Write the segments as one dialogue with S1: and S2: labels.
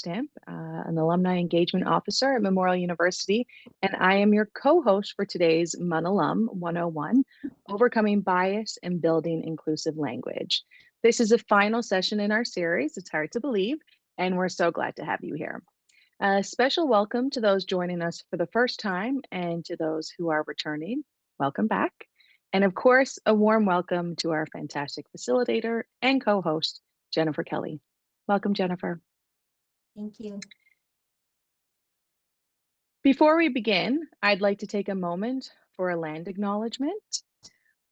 S1: Stamp, an Alumni Engagement Officer at Memorial University, and I am your co-host for today's MUN Alum 101, Overcoming Bias and Building Inclusive Language. This is a final session in our series, it's hard to believe, and we're so glad to have you here. A special welcome to those joining us for the first time and to those who are returning. Welcome back. And of course, a warm welcome to our fantastic facilitator and co-host, Jennifer Kelly. Welcome, Jennifer.
S2: Thank you.
S1: Before we begin, I'd like to take a moment for a land acknowledgement.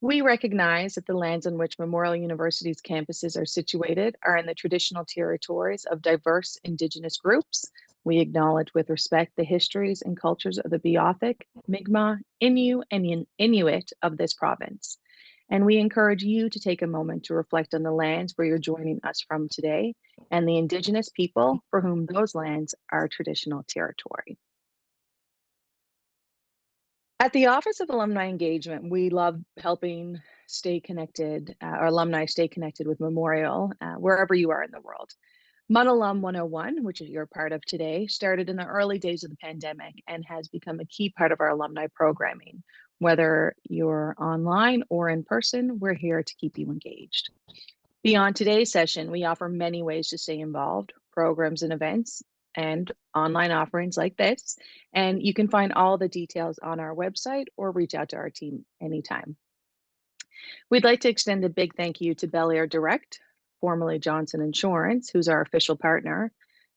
S1: We recognize that the lands on which Memorial University's campuses are situated are in the traditional territories of diverse Indigenous groups. We acknowledge with respect the histories and cultures of the Beothuk, Mi'kmaq, Innu, and Inuit of this province. And we encourage you to take a moment to reflect on the lands where you're joining us from today and the Indigenous people for whom those lands are traditional territory. At the Office of Alumni Engagement, we love helping our alumni stay connected with Memorial wherever you are in the world. MUN Alum 101, which you're part of today, started in the early days of the pandemic and has become a key part of our alumni programming. Whether you're online or in person, we're here to keep you engaged. Beyond today's session, we offer many ways to stay involved, programs and events, and online offerings like this. And you can find all the details on our website or reach out to our team anytime. We'd like to extend a big thank you to Bel Air Direct, formerly Johnson Insurance, who's our official partner.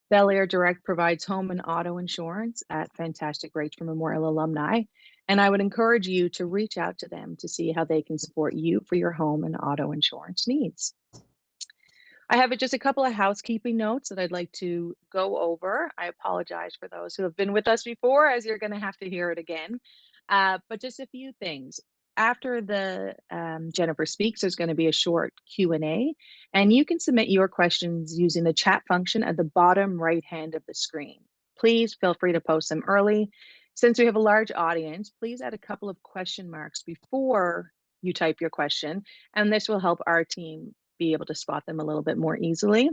S1: Bel Air Direct provides home and auto insurance at fantastic rates for Memorial alumni. And I would encourage you to reach out to them to see how they can support you for your home and auto insurance needs. I have just a couple of housekeeping notes that I'd like to go over. I apologize for those who have been with us before, as you're going to have to hear it again. But just a few things. After the Jennifer speaks, there's going to be a short Q&A, and you can submit your questions using the chat function at the bottom right hand of the screen. Please feel free to post them early. Since we have a large audience, please add a couple of question marks before you type your question, and this will help our team be able to spot them a little bit more easily.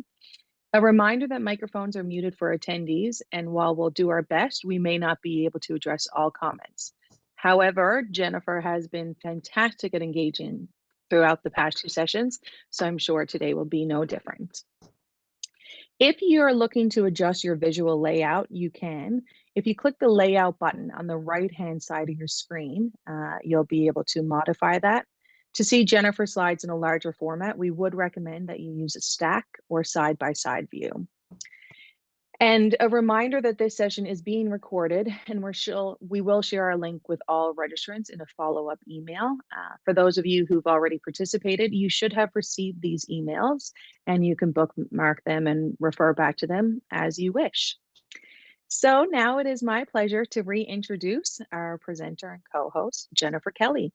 S1: A reminder that microphones are muted for attendees, and while we'll do our best, we may not be able to address all comments. However, Jennifer has been fantastic at engaging throughout the past two sessions, so I'm sure today will be no different. If you're looking to adjust your visual layout, you can. If you click the layout button on the right-hand side of your screen, you'll be able to modify that. To see Jennifer's slides in a larger format, we would recommend that you use a stack or side-by-side view. And a reminder that this session is being recorded, and we will share our link with all registrants in a follow-up email. For those of you who've already participated, you should have received these emails, and you can bookmark them and refer back to them as you wish. So now it is my pleasure to reintroduce our presenter and co-host, Jennifer Kelly.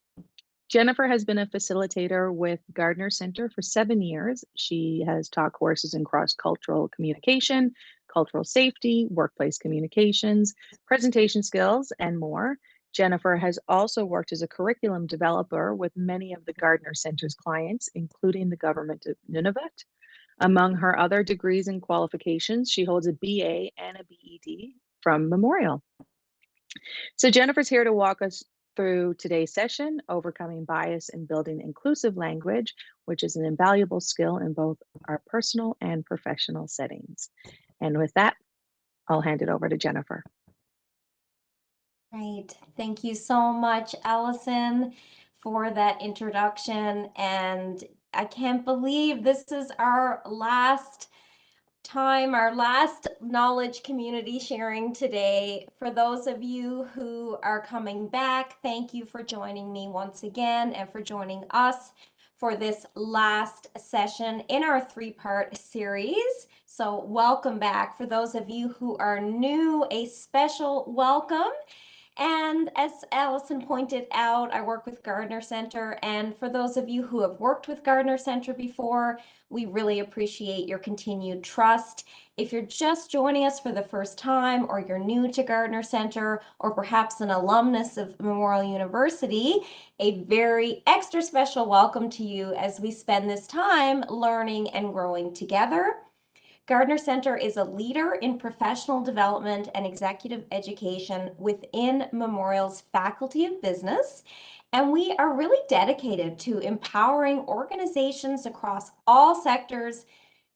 S1: Jennifer has been a facilitator with Gardner Center for 7 years. She has taught courses in cross-cultural communication, cultural safety, workplace communications, presentation skills, and more. Jennifer has also worked as a curriculum developer with many of the Gardner Center's clients, including the government of Nunavut. Among her other degrees and qualifications, she holds a BA and a BEd from Memorial. So Jennifer's here to walk us through today's session, Overcoming Bias and Building Inclusive Language, which is an invaluable skill in both our personal and professional settings. And with that, I'll hand it over to Jennifer.
S2: Great. Thank you so much, Allison, for that introduction. And I can't believe this is our last time, our last knowledge community sharing today. For those of you who are coming back, thank you for joining me once again and for joining us for this last session in our three-part series. So welcome back. For those of you who are new, a special welcome. And as Allison pointed out, I work with Gardner Center. And for those of you who have worked with Gardner Center before, we really appreciate your continued trust. If you're just joining us for the first time, or you're new to Gardner Center, or perhaps an alumnus of Memorial University, a very extra special welcome to you as we spend this time learning and growing together. Gardner Center is a leader in professional development and executive education within Memorial's Faculty of Business, and we are really dedicated to empowering organizations across all sectors.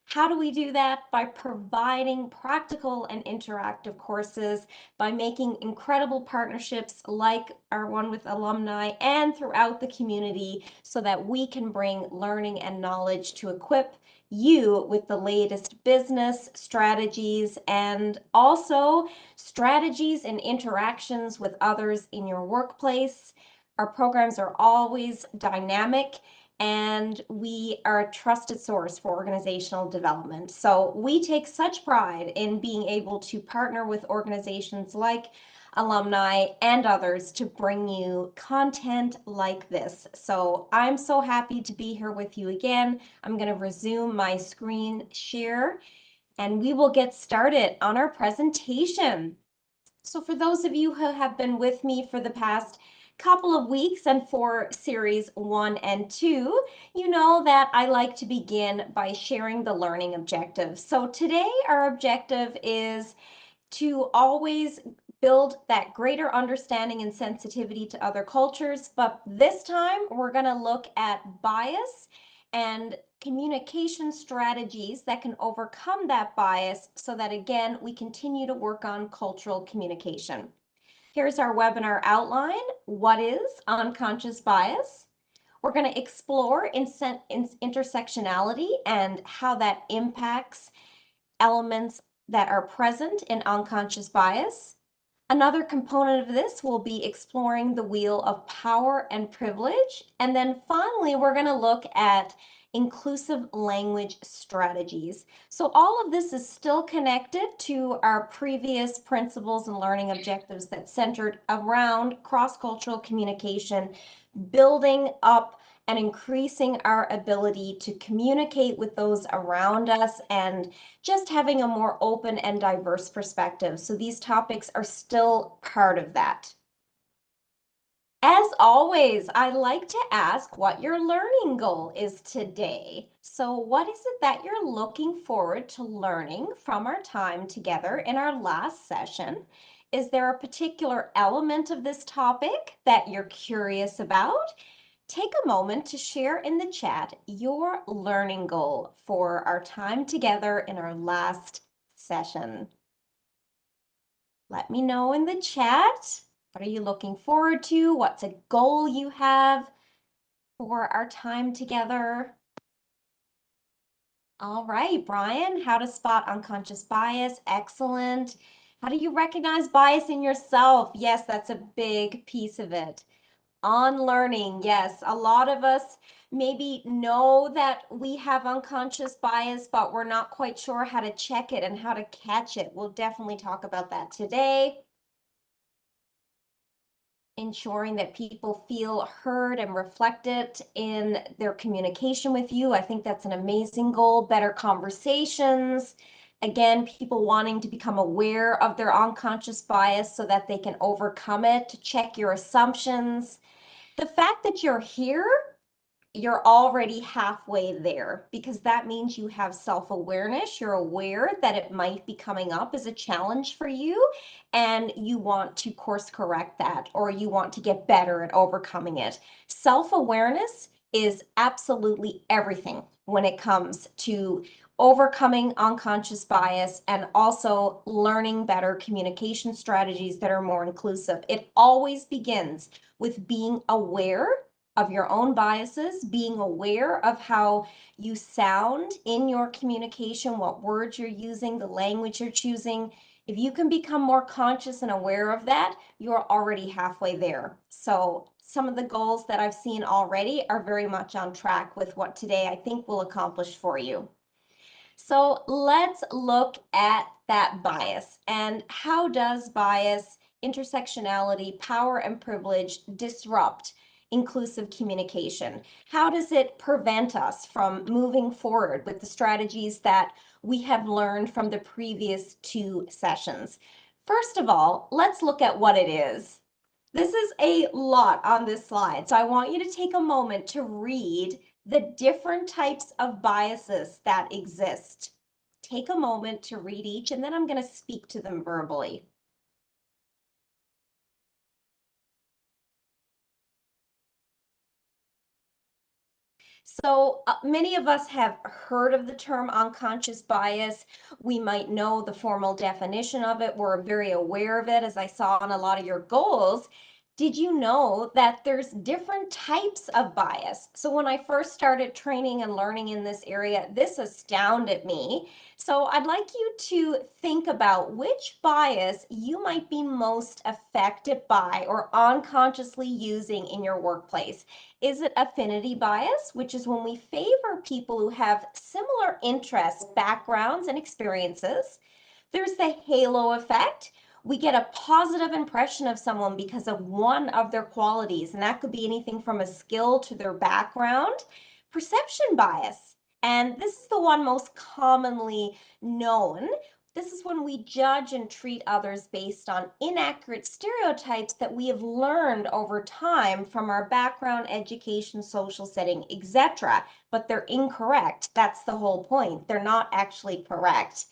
S2: How do we do that? By providing practical and interactive courses, by making incredible partnerships like our one with alumni and throughout the community so that we can bring learning and knowledge to equip you with the latest business strategies and also strategies and interactions with others in your workplace. Our programs are always dynamic and we are a trusted source for organizational development. So we take such pride in being able to partner with organizations like alumni and others to bring you content like this. So I'm so happy to be here with you again. I'm going to resume my screen share and we will get started on our presentation. So for those of you who have been with me for the past couple of weeks and for series 1 and 2, you know that I like to begin by sharing the learning objectives. So today our objective is to always build that greater understanding and sensitivity to other cultures, but this time we're going to look at bias and communication strategies that can overcome that bias so that again we continue to work on cultural communication. Here's our webinar outline. What is unconscious bias? We're going to explore intersectionality and how that impacts elements that are present in unconscious bias. Another component of this will be exploring the wheel of power and privilege. And then finally, we're going to look at inclusive language strategies. So all of this is still connected to our previous principles and learning objectives that centered around cross-cultural communication, building up and increasing our ability to communicate with those around us and just having a more open and diverse perspective. So these topics are still part of that. As always, I like to ask what your learning goal is today. So what is it that you're looking forward to learning from our time together in our last session? Is there a particular element of this topic that you're curious about? Take a moment to share in the chat your learning goal for our time together in our last session. Let me know in the chat. What are you looking forward to? What's a goal you have for our time together? All right, Brian, how to spot unconscious bias. Excellent. How do you recognize bias in yourself? Yes, that's a big piece of it. On learning, yes, a lot of us maybe know that we have unconscious bias, but we're not quite sure how to check it and how to catch it. We'll definitely talk about that today. Ensuring that people feel heard and reflected in their communication with you. I think that's an amazing goal. Better conversations. Again, people wanting to become aware of their unconscious bias so that they can overcome it, to check your assumptions. The fact that you're here, you're already halfway there because that means you have self-awareness. You're aware that it might be coming up as a challenge for you and you want to course correct that or you want to get better at overcoming it. Self-awareness is absolutely everything when it comes to overcoming unconscious bias and also learning better communication strategies that are more inclusive. It always begins with being aware of your own biases, being aware of how you sound in your communication, what words you're using, the language you're choosing. If you can become more conscious and aware of that, you're already halfway there. So some of the goals that I've seen already are very much on track with what today I think will accomplish for you. So let's look at that bias and how does bias, intersectionality, power and privilege disrupt inclusive communication? How does it prevent us from moving forward with the strategies that we have learned from the previous 2 sessions? First of all, let's look at what it is. This is a lot on this slide, so I want you to take a moment to read the different types of biases that exist. take a moment to read each, and then I'm going to speak to them verbally. So many of us have heard of the term unconscious bias. We might know the formal definition of it. We're very aware of it, as I saw on a lot of your goals. Did you know that there's different types of bias? So when I first started training and learning in this area, this astounded me. So I'd like you to think about which bias you might be most affected by or unconsciously using in your workplace. Is it affinity bias, which is when we favor people who have similar interests, backgrounds, and experiences? There's the halo effect. We get a positive impression of someone because of one of their qualities, and that could be anything from a skill to their background. Perception bias, and this is the one most commonly known. This is when we judge and treat others based on inaccurate stereotypes that we have learned over time from our background, education, social setting, etc. But they're incorrect. That's the whole point. They're not actually correct.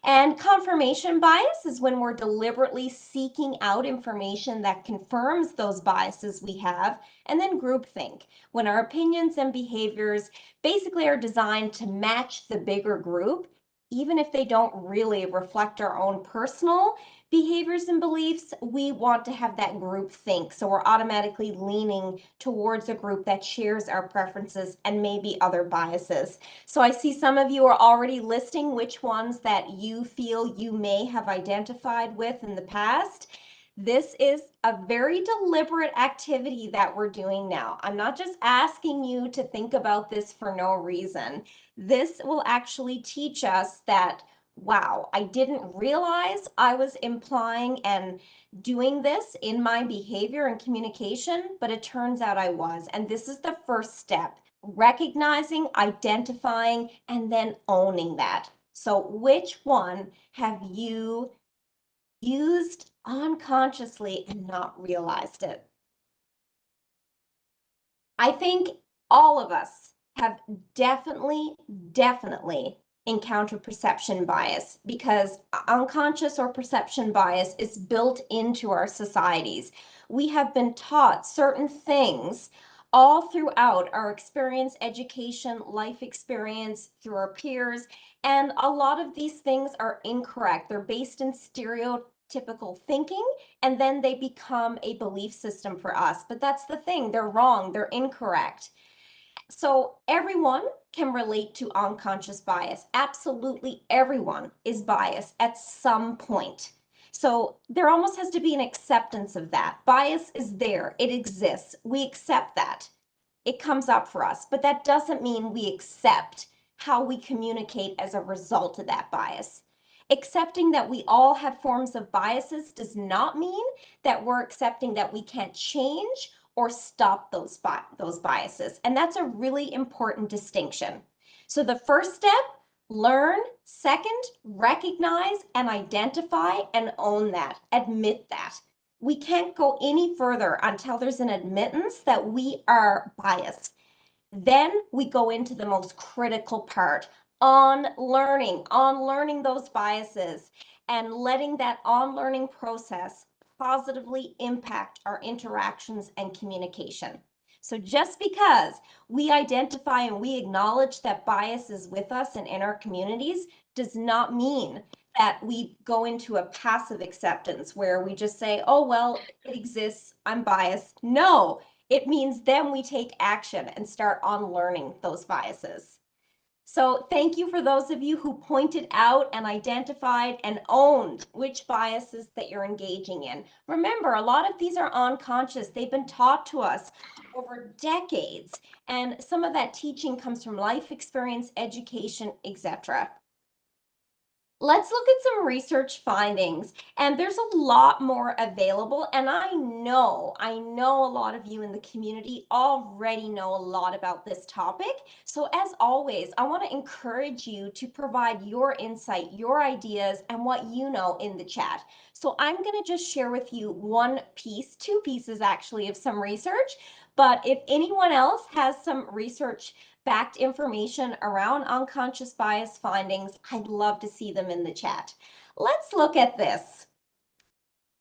S2: And confirmation bias is when we're deliberately seeking out information that confirms those biases we have. And then groupthink, when our opinions and behaviors basically are designed to match the bigger group, even if they don't really reflect our own personal behaviors and beliefs, we want to have that group think. So we're automatically leaning towards a group that shares our preferences and maybe other biases. So I see some of you are already listing which ones that you feel you may have identified with in the past. This is a very deliberate activity that we're doing now. I'm not just asking you to think about this for no reason. This will actually teach us that, wow, I didn't realize I was implying and doing this in my behavior and communication, but it turns out I was. And this is the first step: recognizing, identifying, and then owning that. So which one have you used unconsciously and not realized it? I think all of us have definitely encountered perception bias, because unconscious or perception bias is built into our societies. We have been taught certain things all throughout our experience, education, life experience, through our peers, and a lot of these things are incorrect. They're based in stereotypical thinking, and then they become a belief system for us. But that's the thing, they're wrong, they're incorrect. So everyone can relate to unconscious bias. Absolutely everyone is biased at some point. So there almost has to be an acceptance of that. Bias is there, it exists. We accept that. It comes up for us, but that doesn't mean we accept how we communicate as a result of that bias. Accepting that we all have forms of biases does not mean that we're accepting that we can't change or stop those biases. And that's a really important distinction. So the first step, learn. Second, recognize and identify and own that, admit that. We can't go any further until there's an admittance that we are biased. Then we go into the most critical part, on learning those biases and letting that on learning process positively impact our interactions and communication. So just because we identify and we acknowledge that bias is with us and in our communities does not mean that we go into a passive acceptance where we just say, oh, well, it exists, I'm biased. No, it means then we take action and start unlearning those biases. So thank you for those of you who pointed out and identified and owned which biases that you're engaging in. Remember, a lot of these are unconscious. They've been taught to us over decades, and some of that teaching comes from life experience, education, etc. Let's look at some research findings, and there's a lot more available, and I know a lot of you in the community already know a lot about this topic. So as always, I want to encourage you to provide your insight, your ideas, and what you know in the chat. So I'm going to just share with you two pieces actually of some research, but if anyone else has some research fact information around unconscious bias findings, I'd love to see them in the chat. Let's look at this.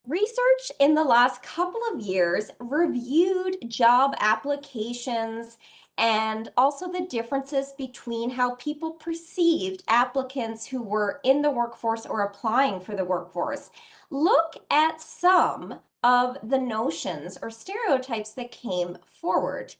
S2: Research in the last couple of years reviewed job applications and also the differences between how people perceived applicants who were in the workforce or applying for the workforce. Look at some of the notions or stereotypes that came forward.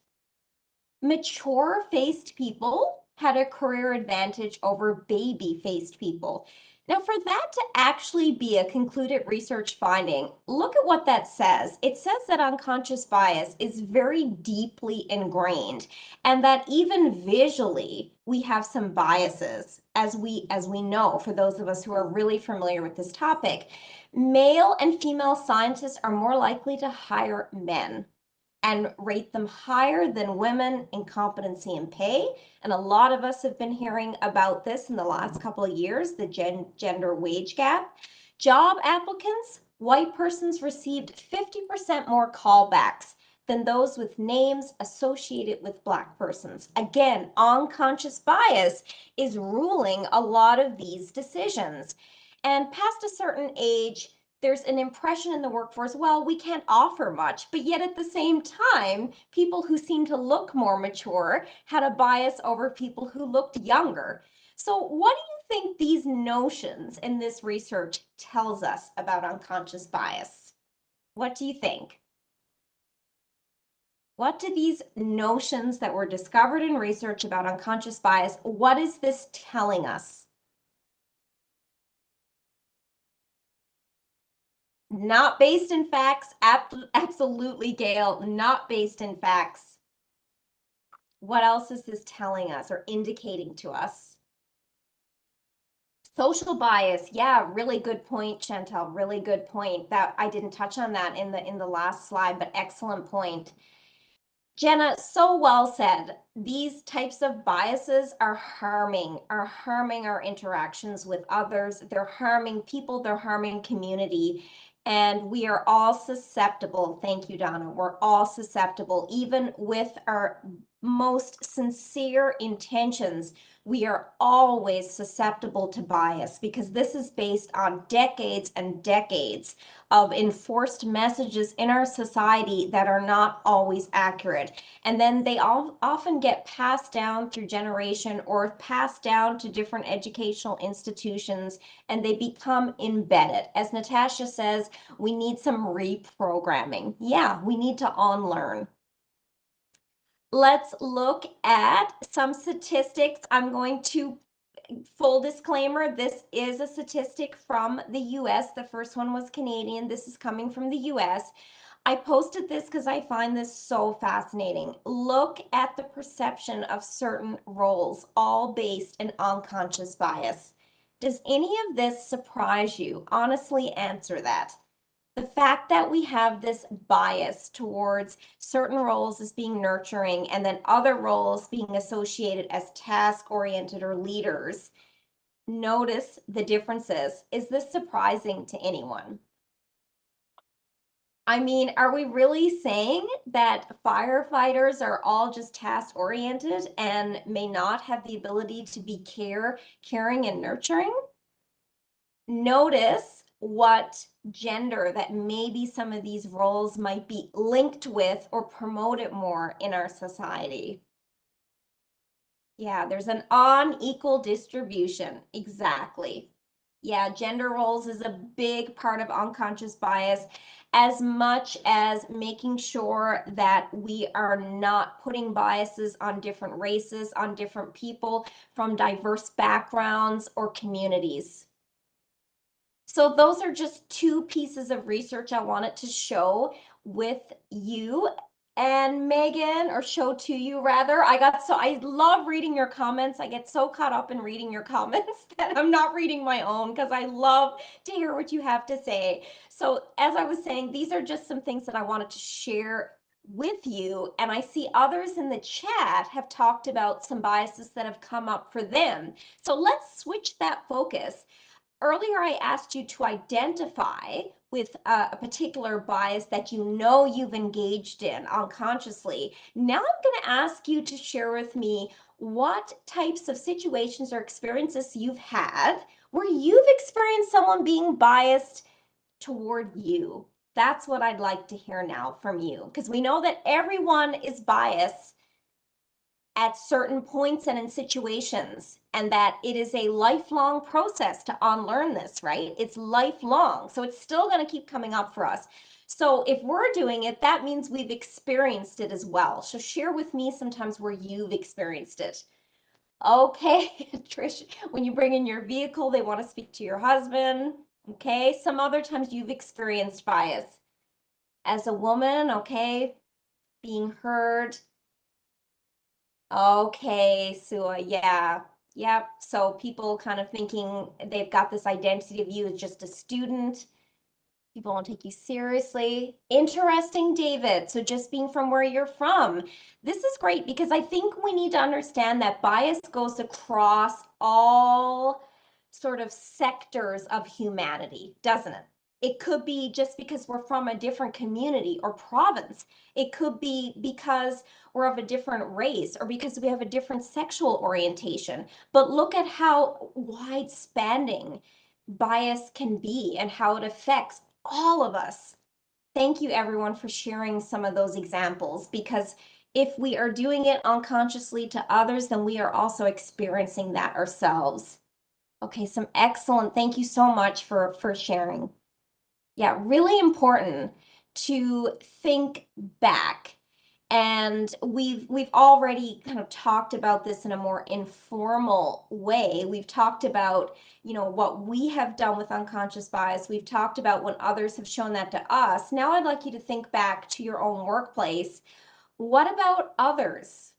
S2: Mature-faced people had a career advantage over baby-faced people. Now, for that to actually be a concluded research finding, look at what that says. It says that unconscious bias is very deeply ingrained, and that even visually, we have some biases, as we know, for those of us who are really familiar with this topic. Male and female scientists are more likely to hire men and rate them higher than women in competency and pay. And a lot of us have been hearing about this in the last couple of years, the gender wage gap. Job applicants, white persons received 50% more callbacks than those with names associated with Black persons. Again, unconscious bias is ruling a lot of these decisions. And past a certain age, there's an impression in the workforce, well, we can't offer much, but yet at the same time, people who seem to look more mature had a bias over people who looked younger. So what do you think these notions in this research tells us about unconscious bias? What do you think? What do these notions that were discovered in research about unconscious bias, what is this telling us? Not based in facts, absolutely, Gail, not based in facts. What else is this telling us or indicating to us? Social bias, yeah, really good point, Chantel, really good point. That I didn't touch on that in the last slide, but excellent point. Jenna, so well said. These types of biases are harming our interactions with others. They're harming people, they're harming community. And we are all susceptible. Thank you, Donna. We're all susceptible, even with our most sincere intentions. We are always susceptible to bias because this is based on decades and decades of enforced messages in our society that are not always accurate. And then they all often get passed down through generation or passed down to different educational institutions, and they become embedded. As Natasha says, we need some reprogramming. Yeah, we need to unlearn. Let's look at some statistics. I'm going to, full disclaimer, this is a statistic from the US. The first one was Canadian. This is coming from the US. I posted this because I find this so fascinating. Look at the perception of certain roles, all based in unconscious bias. Does any of this surprise you? Honestly, answer that. The fact that we have this bias towards certain roles as being nurturing and then other roles being associated as task-oriented or leaders, notice the differences. Is this surprising to anyone? I mean, are we really saying that firefighters are all just task-oriented and may not have the ability to be caring, and nurturing? Notice what gender that maybe some of these roles might be linked with or promoted more in our society. Yeah, there's an unequal distribution. Exactly. Yeah, gender roles is a big part of unconscious bias, as much as making sure that we are not putting biases on different races, on different people from diverse backgrounds or communities. So those are just two pieces of research I wanted to show with you. And Megan, or show to you rather, I love reading your comments. I get so caught up in reading your comments that I'm not reading my own because I love to hear what you have to say. So as I was saying, these are just some things that I wanted to share with you. And I see others in the chat have talked about some biases that have come up for them. So let's switch that focus. Earlier, I asked you to identify with a particular bias that you know you've engaged in unconsciously. Now I'm going to ask you to share with me what types of situations or experiences you've had where you've experienced someone being biased toward you. That's what I'd like to hear now from you, because we know that everyone is biased at certain points and in situations, and that it is a lifelong process to unlearn this, right? It's lifelong. So it's still going to keep coming up for us. So if we're doing it, that means we've experienced it as well. So share with me sometimes where you've experienced it. Okay, Trish, when you bring in your vehicle, they want to speak to your husband. Okay, some other times you've experienced bias. As a woman, okay, being heard. Okay, Sua, yeah. Yep. So people kind of thinking they've got this identity of you as just a student. People won't take you seriously. Interesting, David. So just being from where you're from. This is great because I think we need to understand that bias goes across all sort of sectors of humanity, doesn't it? It could be just because we're from a different community or province. It could be because we're of a different race or because we have a different sexual orientation. But look at how wide spanning bias can be and how it affects all of us. Thank you, everyone, for sharing some of those examples, because if we are doing it unconsciously to others, then we are also experiencing that ourselves. Okay, some excellent, thank you so much for sharing. Yeah, really important to think back. And we've already kind of talked about this in a more informal way. We've talked about, what we have done with unconscious bias. We've talked about when others have shown that to us. Now I'd like you to think back to your own workplace. What about others?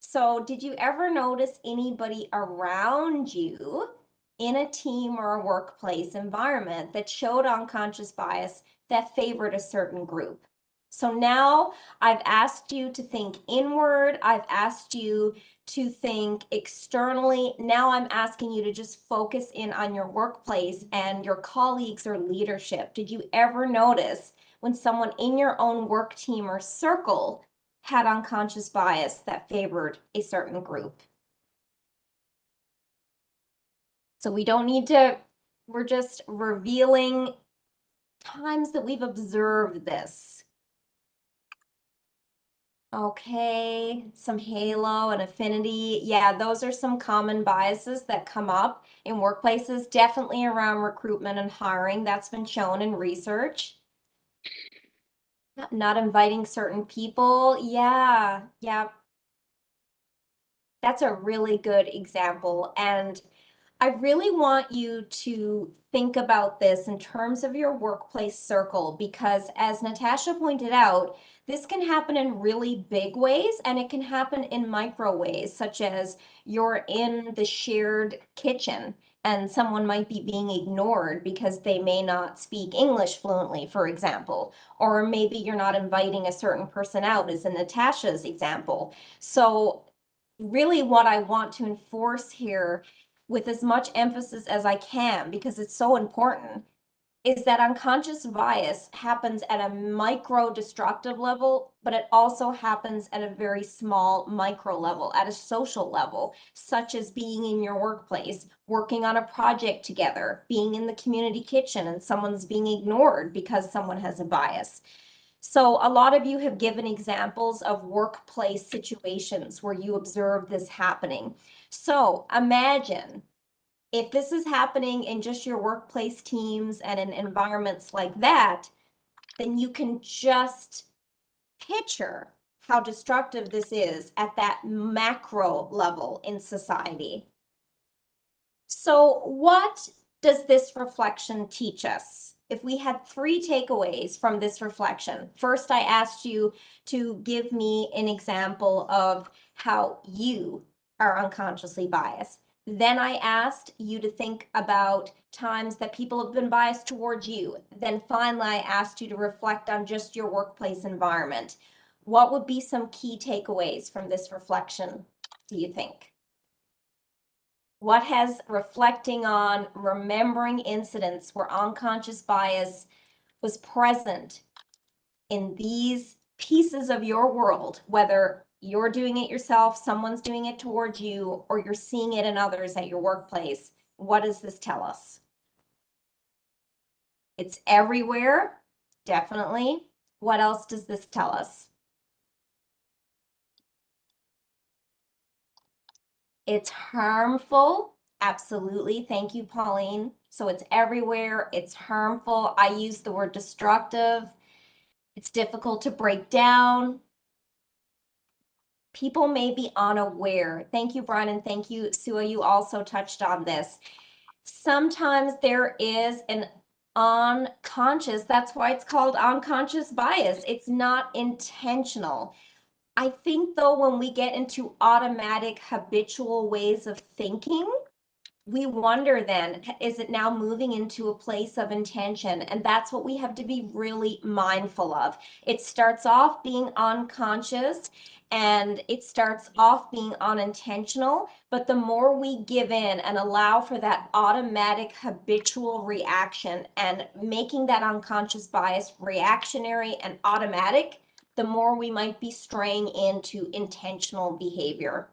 S2: So did you ever notice anybody around you in a team or a workplace environment that showed unconscious bias that favored a certain group? So now I've asked you to think inward. I've asked you to think externally. Now I'm asking you to just focus in on your workplace and your colleagues or leadership. Did you ever notice when someone in your own work team or circle had unconscious bias that favored a certain group? So we don't need to, we're just revealing times that we've observed this. Okay, some halo and affinity. Yeah, those are some common biases that come up in workplaces, definitely around recruitment and hiring. That's been shown in research. Not inviting certain people. Yeah. That's a really good example. And I really want you to think about this in terms of your workplace circle, because as Natasha pointed out, this can happen in really big ways and it can happen in micro ways, such as you're in the shared kitchen and someone might be being ignored because they may not speak English fluently, for example, or maybe you're not inviting a certain person out, as in Natasha's example. So really what I want to enforce here with as much emphasis as I can, because it's so important, is that unconscious bias happens at a micro destructive level, but it also happens at a very small micro level, at a social level, such as being in your workplace, working on a project together, being in the community kitchen and someone's being ignored because someone has a bias. So a lot of you have given examples of workplace situations where you observe this happening. So imagine if this is happening in just your workplace teams and in environments like that, then you can just picture how destructive this is at that macro level in society. So what does this reflection teach us? If we had 3 takeaways from this reflection, first I asked you to give me an example of how you are unconsciously biased. Then I asked you to think about times that people have been biased towards you. Then finally, I asked you to reflect on just your workplace environment. What would be some key takeaways from this reflection, do you think? What has reflecting on remembering incidents where unconscious bias was present in these pieces of your world, whether you're doing it yourself, someone's doing it towards you, or you're seeing it in others at your workplace. What does this tell us? It's everywhere, definitely. What else does this tell us? It's harmful. Absolutely. Thank you, Pauline. So it's everywhere. It's harmful. I use the word destructive. It's difficult to break down. People may be unaware. Thank you, Brian, and thank you, Sua. You also touched on this. Sometimes there is an unconscious, that's why it's called unconscious bias. It's not intentional. I think though, when we get into automatic habitual ways of thinking, we wonder then, is it now moving into a place of intention? And that's what we have to be really mindful of. It starts off being unconscious and it starts off being unintentional, but the more we give in and allow for that automatic habitual reaction and making that unconscious bias reactionary and automatic, the more we might be straying into intentional behavior.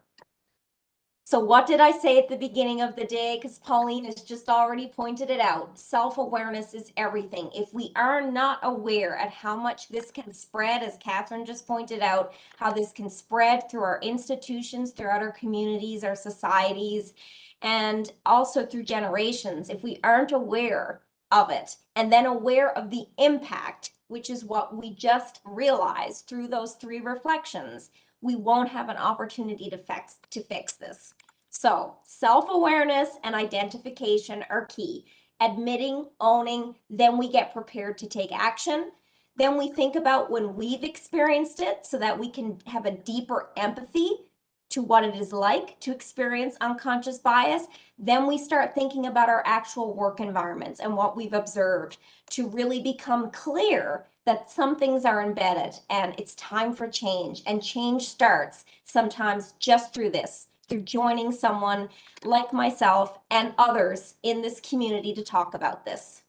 S2: So what did I say at the beginning of the day? Because Pauline has just already pointed it out. Self-awareness is everything. If we are not aware at how much this can spread, as Catherine just pointed out, how this can spread through our institutions, throughout our communities, our societies, and also through generations, if we aren't aware of it and then aware of the impact, which is what we just realized through those 3 reflections, we won't have an opportunity to fix this. So self-awareness and identification are key. Admitting, owning, then we get prepared to take action. Then we think about when we've experienced it so that we can have a deeper empathy to what it is like to experience unconscious bias. Then we start thinking about our actual work environments and what we've observed to really become clear that some things are embedded and it's time for change. And change starts sometimes just through this, through joining someone like myself and others in this community to talk about this.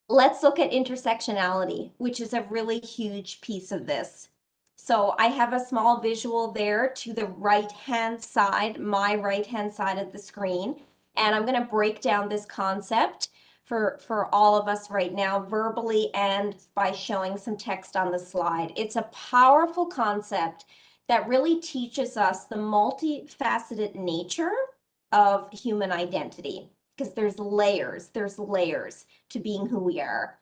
S2: Let's look at intersectionality, which is a really huge piece of this. So I have a small visual there to the right-hand side, my right-hand side of the screen, and I'm going to break down this concept for all of us right now, verbally and by showing some text on the slide. It's a powerful concept that really teaches us the multifaceted nature of human identity, because there's layers to being who we are.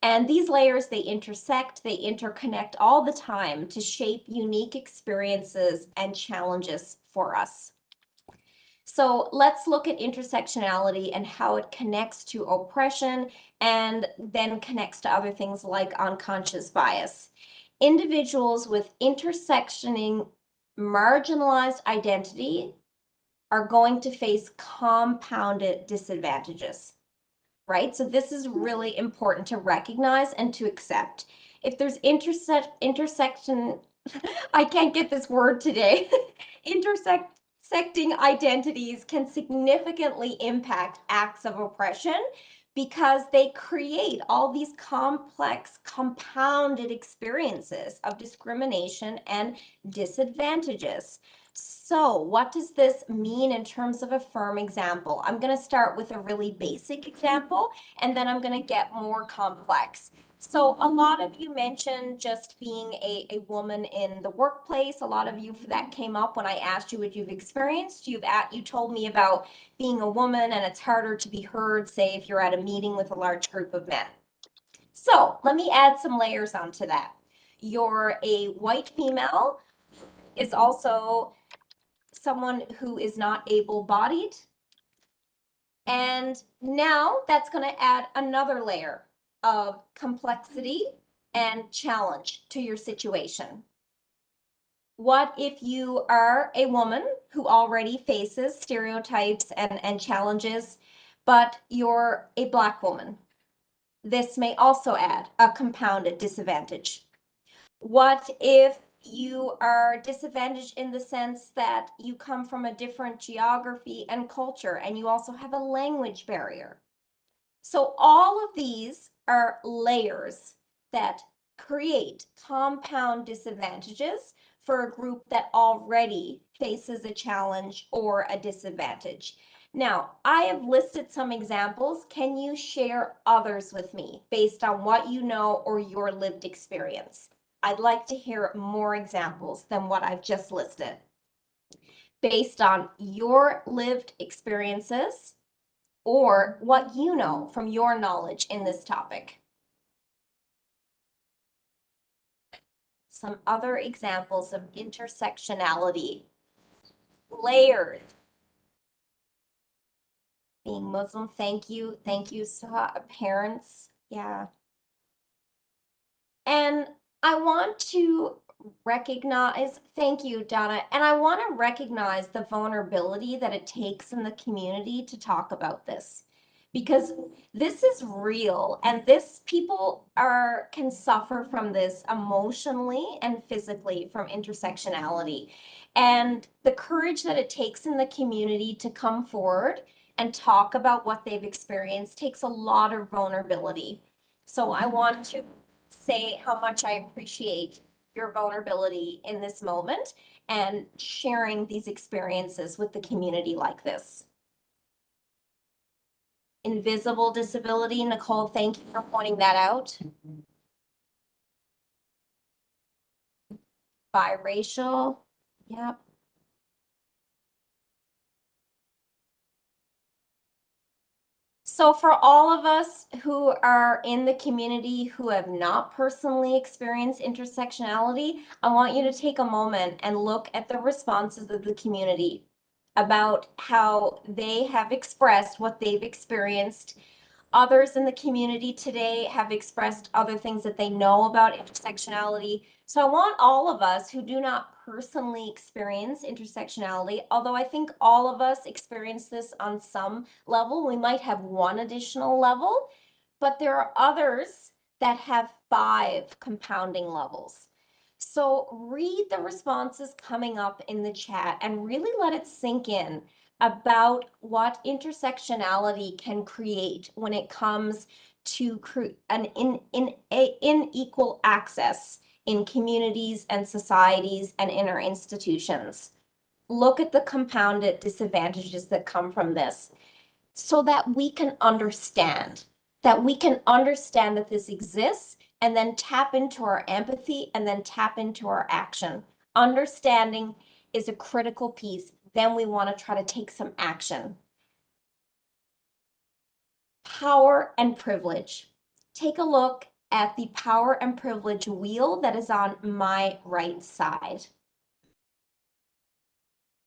S2: And these layers, they intersect, they interconnect all the time to shape unique experiences and challenges for us. So let's look at intersectionality and how it connects to oppression and then connects to other things like unconscious bias. Individuals with intersectioning marginalized identity are going to face compounded disadvantages, right? So this is really important to recognize and to accept. If there's intersection, I can't get this word today, intersecting identities can significantly impact acts of oppression because they create all these complex, compounded experiences of discrimination and disadvantages. So what does this mean in terms of a firm example? I'm going to start with a really basic example, and then I'm going to get more complex. So a lot of you mentioned just being a woman in the workplace. A lot of you that came up when I asked you what you've experienced. You told me about being a woman and it's harder to be heard, say, if you're at a meeting with a large group of men. So let me add some layers onto that. You're a white female, is also someone who is not able-bodied. And now that's going to add another layer of complexity and challenge to your situation. What if you are a woman who already faces stereotypes and challenges, but you're a Black woman? This may also add a compounded disadvantage. What if you are disadvantaged in the sense that you come from a different geography and culture, and you also have a language barrier? So all of these are layers that create compound disadvantages for a group that already faces a challenge or a disadvantage. Now, I have listed some examples. Can you share others with me based on what you know or your lived experience? I'd like to hear more examples than what I've just listed based on your lived experiences or what you know from your knowledge in this topic. Some other examples of intersectionality. Layers. Being Muslim, thank you. Thank you, parents. Yeah. And I want to recognize, thank you, Donna, and I want to recognize the vulnerability that it takes in the community to talk about this because this is real and this people can suffer from this emotionally and physically from intersectionality. And the courage that it takes in the community to come forward and talk about what they've experienced takes a lot of vulnerability. So I want to say how much I appreciate your vulnerability in this moment and sharing these experiences with the community like this. Invisible disability, Nicole, thank you for pointing that out. Biracial, yep. So for all of us who are in the community who have not personally experienced intersectionality, I want you to take a moment and look at the responses of the community about how they have expressed what they've experienced. Others in the community today have expressed other things that they know about intersectionality. So I want all of us who do not personally experience intersectionality, although I think all of us experience this on some level, we might have one additional level, but there are others that have 5 compounding levels. So read the responses coming up in the chat and really let it sink in about what intersectionality can create when it comes to an unequal access in communities and societies and in our institutions. Look at the compounded disadvantages that come from this so that we can understand that this exists and then tap into our empathy and then tap into our action. Understanding is a critical piece. Then we want to try to take some action. Power and privilege. Take a look at the power and privilege wheel that is on my right side.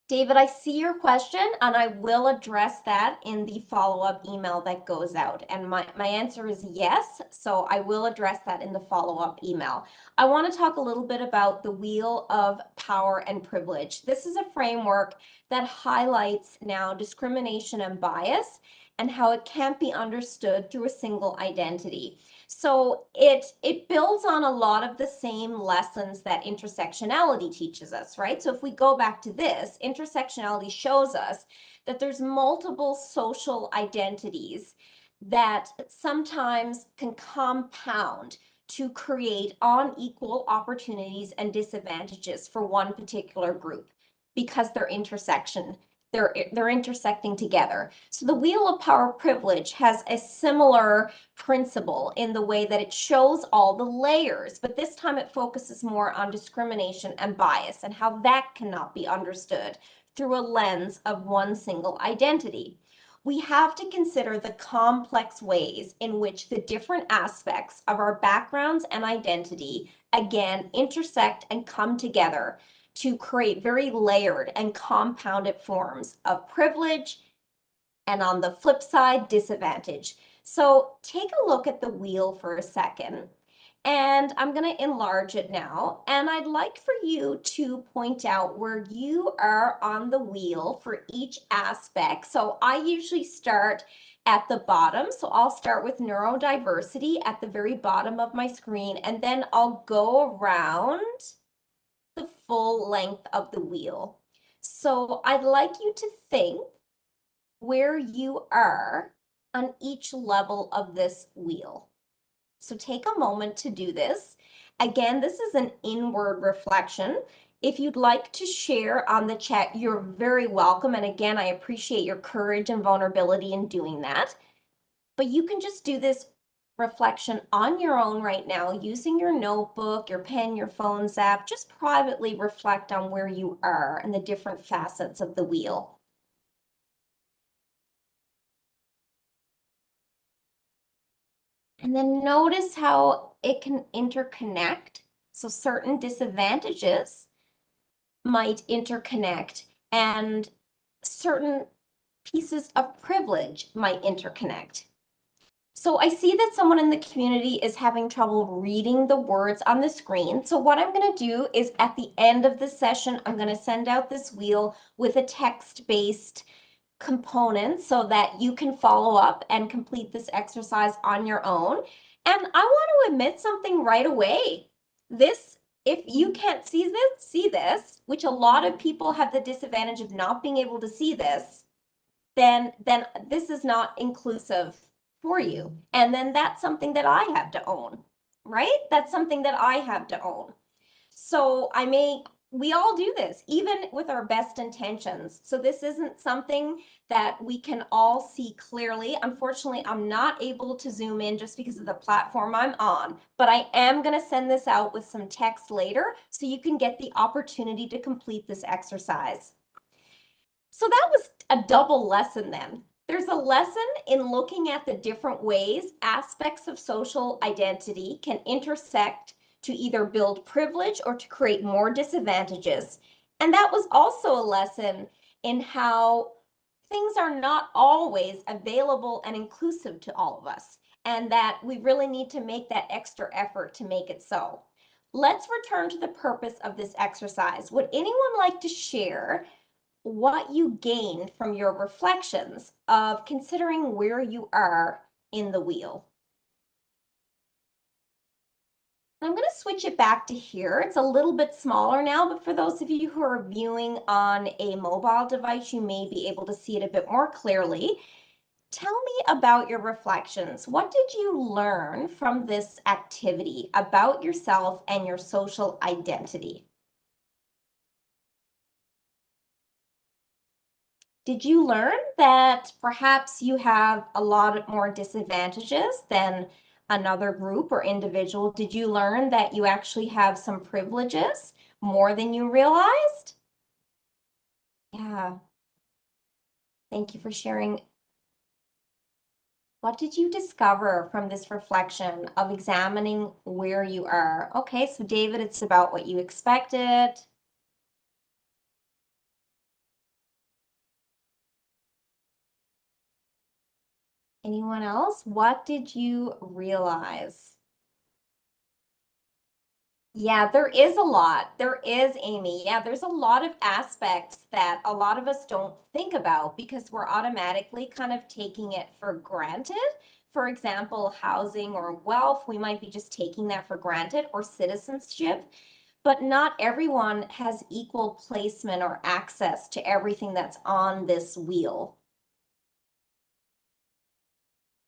S2: David, I see your question and I will address that in the follow-up email that goes out. And my answer is yes, so I will address that in the follow-up email. I want to talk a little bit about the wheel of power and privilege. This is a framework that highlights now discrimination and bias and how it can't be understood through a single identity. So it builds on a lot of the same lessons that intersectionality teaches us, right? So if we go back to this, intersectionality shows us that there's multiple social identities that sometimes can compound to create unequal opportunities and disadvantages for one particular group because they're intersecting together. So the wheel of power privilege has a similar principle in the way that it shows all the layers, but this time it focuses more on discrimination and bias and how that cannot be understood through a lens of one single identity. We have to consider the complex ways in which the different aspects of our backgrounds and identity again intersect and come together to create very layered and compounded forms of privilege and on the flip side, disadvantage. So take a look at the wheel for a second. And I'm going to enlarge it now. And I'd like for you to point out where you are on the wheel for each aspect. So I usually start at the bottom. So I'll start with neurodiversity at the very bottom of my screen, and then I'll go around the full length of the wheel. So I'd like you to think where you are on each level of this wheel. So take a moment to do this. Again, this is an inward reflection. If you'd like to share on the chat, you're very welcome. And again, I appreciate your courage and vulnerability in doing that. But you can just do this reflection on your own right now using your notebook, your pen, your phone's app. Just privately reflect on where you are and the different facets of the wheel. And then notice how it can interconnect. So certain disadvantages might interconnect and certain pieces of privilege might interconnect. So I see that someone in the community is having trouble reading the words on the screen. So what I'm going to do is at the end of the session, I'm going to send out this wheel with a text-based component so that you can follow up and complete this exercise on your own. And I want to admit something right away. This, if you can't see this, which a lot of people have the disadvantage of not being able to see this, then this is not inclusive for you. And then that's something that I have to own, right? That's something that I have to own. So we all do this, even with our best intentions. So this isn't something that we can all see clearly. Unfortunately, I'm not able to zoom in just because of the platform I'm on, but I am going to send this out with some text later so you can get the opportunity to complete this exercise. So that was a double lesson then. There's a lesson in looking at the different ways aspects of social identity can intersect to either build privilege or to create more disadvantages. And that was also a lesson in how things are not always available and inclusive to all of us, and that we really need to make that extra effort to make it so. Let's return to the purpose of this exercise. Would anyone like to share what you gained from your reflections of considering where you are in the wheel? I'm going to switch it back to here. It's a little bit smaller now, but for those of you who are viewing on a mobile device, you may be able to see it a bit more clearly. Tell me about your reflections. What did you learn from this activity about yourself and your social identity? Did you learn that perhaps you have a lot more disadvantages than another group or individual? Did you learn that you actually have some privileges more than you realized? Yeah, thank you for sharing. What did you discover from this reflection of examining where you are? Okay, so David, it's about what you expected. Anyone else? What did you realize? Yeah, there is a lot. There is, Amy. Yeah, there's a lot of aspects that a lot of us don't think about because we're automatically kind of taking it for granted. For example, housing or wealth, we might be just taking that for granted, or citizenship, but not everyone has equal placement or access to everything that's on this wheel.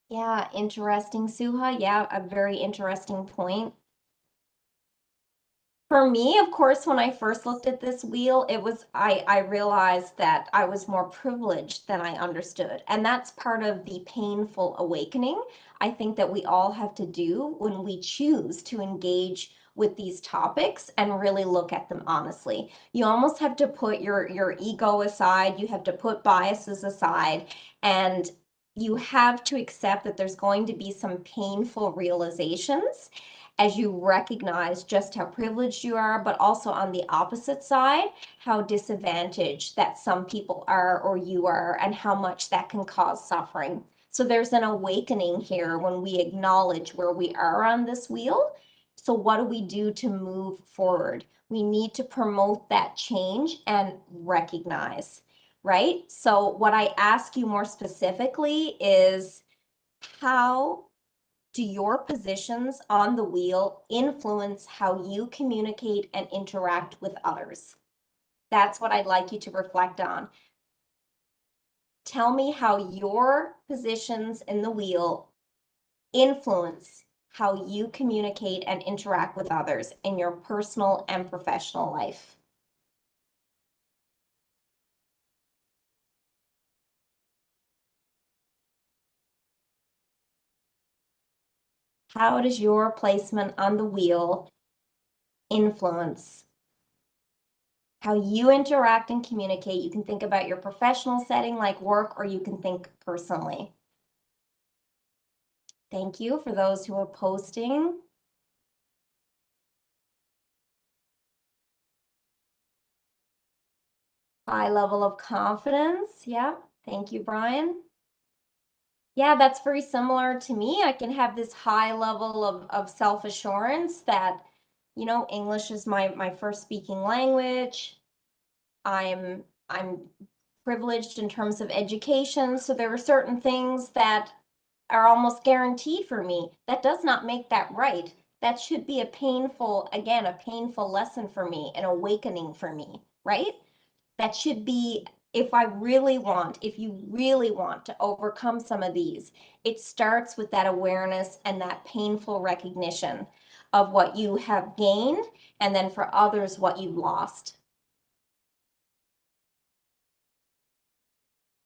S2: Yeah, interesting, Suha. Yeah, a very interesting point. For me, of course, when I first looked at this wheel, I realized that I was more privileged than I understood. And that's part of the painful awakening I think that we all have to do when we choose to engage with these topics and really look at them honestly. You almost have to put your ego aside, you have to put biases aside, and you have to accept that there's going to be some painful realizations as you recognize just how privileged you are, but also on the opposite side, how disadvantaged that some people are or you are, and how much that can cause suffering. So there's an awakening here when we acknowledge where we are on this wheel. So what do we do to move forward? We need to promote that change and recognize, right? So what I ask you more specifically is, how do your positions on the wheel influence how you communicate and interact with others? That's what I'd like you to reflect on. Tell me how your positions in the wheel influence how you communicate and interact with others in your personal and professional life? How does your placement on the wheel influence how you interact and communicate? You can think about your professional setting like work, or you can think personally. Thank you for those who are posting. High level of confidence. Yeah. Thank you, Brian. Yeah, that's very similar to me. I can have this high level of self-assurance that, English is my first speaking language. I'm privileged in terms of education, so there are certain things that are almost guaranteed for me. That does not make that right. That should be again, a painful lesson for me, an awakening for me, right? That should be, if you really want to overcome some of these, it starts with that awareness and that painful recognition of what you have gained, and then for others, what you've lost.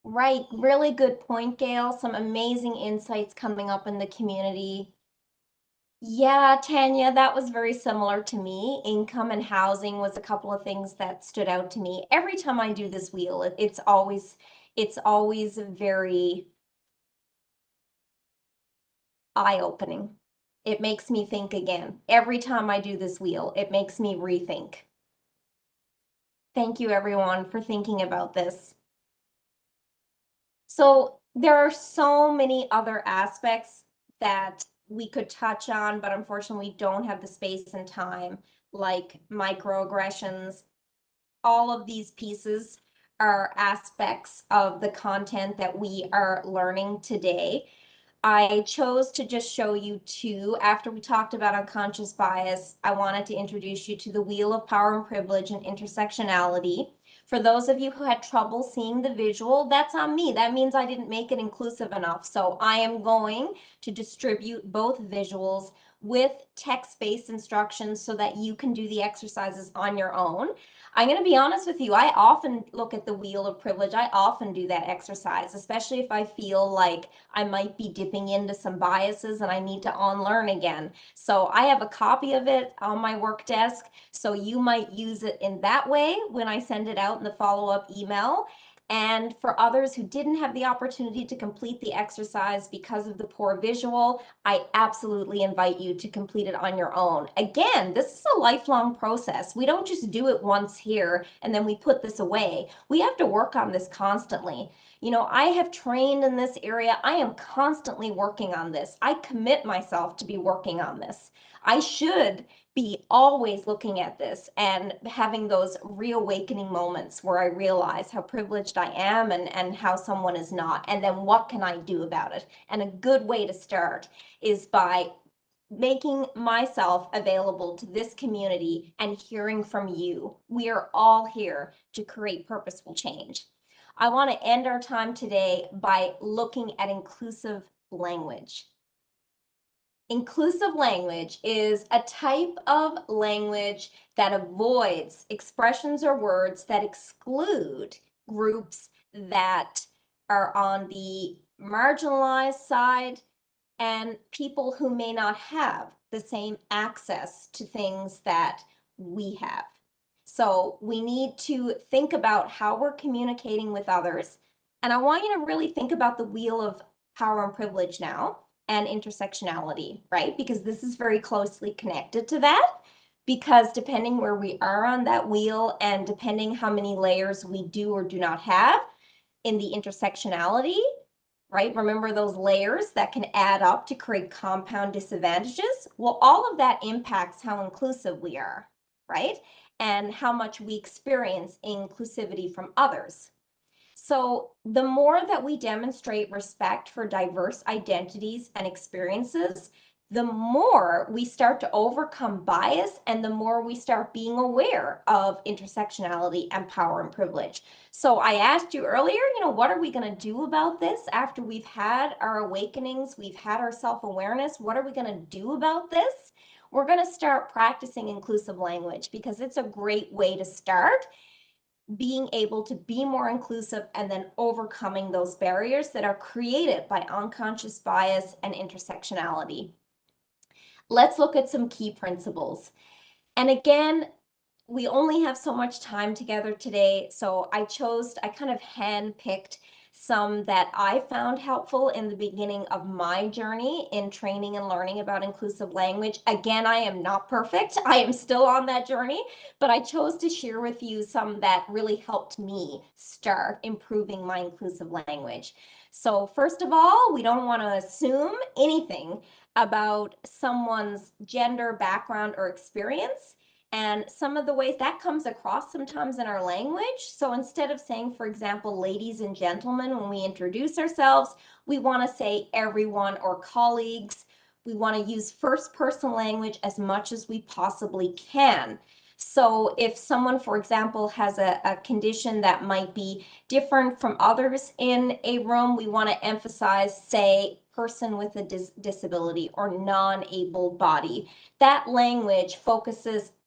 S2: Right, really good point, Gail. Some amazing insights coming up in the community. Yeah, Tanya, that was very similar to me. Income and housing was a couple of things that stood out to me. Every time I do this wheel, it's always very eye-opening. It makes me think again. Every time I do this wheel, it makes me rethink. Thank you, everyone, for thinking about this. So there are so many other aspects that we could touch on, but unfortunately, we don't have the space and time, like microaggressions. All of these pieces are aspects of the content that we are learning today. I chose to just show you two. After we talked about unconscious bias, I wanted to introduce you to the wheel of power and privilege and intersectionality. For those of you who had trouble seeing the visual, that's on me. That means I didn't make it inclusive enough. So I am going to distribute both visuals with text-based instructions so that you can do the exercises on your own. I'm going to be honest with you. I often look at the wheel of privilege. I often do that exercise, especially if I feel like I might be dipping into some biases and I need to unlearn again. So I have a copy of it on my work desk. So you might use it in that way when I send it out in the follow-up email. And for others who didn't have the opportunity to complete the exercise because of the poor visual, I absolutely invite you to complete it on your own. Again, this is a lifelong process. We don't just do it once here and then we put this away. We have to work on this constantly. I have trained in this area. I am constantly working on this. I commit myself to be working on this. I should be always looking at this and having those reawakening moments where I realize how privileged I am and how someone is not, and then what can I do about it? And a good way to start is by making myself available to this community and hearing from you. We are all here to create purposeful change. I want to end our time today by looking at inclusive language. Inclusive language is a type of language that avoids expressions or words that exclude groups that are on the marginalized side and people who may not have the same access to things that we have. So we need to think about how we're communicating with others. And I want you to really think about the wheel of power and privilege now and intersectionality, right? Because this is very closely connected to that. Because depending where we are on that wheel and depending how many layers we do or do not have in the intersectionality, right? Remember those layers that can add up to create compound disadvantages? Well, all of that impacts how inclusive we are, right? And how much we experience inclusivity from others. So the more that we demonstrate respect for diverse identities and experiences, the more we start to overcome bias and the more we start being aware of intersectionality and power and privilege. So I asked you earlier, what are we going to do about this after we've had our awakenings, we've had our self-awareness? What are we going to do about this? We're going to start practicing inclusive language because it's a great way to start being able to be more inclusive and then overcoming those barriers that are created by unconscious bias and intersectionality. Let's look at some key principles. And again, we only have so much time together today, so I kind of handpicked some that I found helpful in the beginning of my journey in training and learning about inclusive language. Again, I am not perfect. I am still on that journey, but I chose to share with you some that really helped me start improving my inclusive language. So first of all, we don't want to assume anything about someone's gender, background, or experience. And some of the ways that comes across sometimes in our language. So instead of saying, for example, ladies and gentlemen, when we introduce ourselves, we want to say everyone or colleagues. We want to use first person language as much as we possibly can. So if someone, for example, has a condition that might be different from others in a room, we want to emphasize, say, person with a disability or non-able body. That language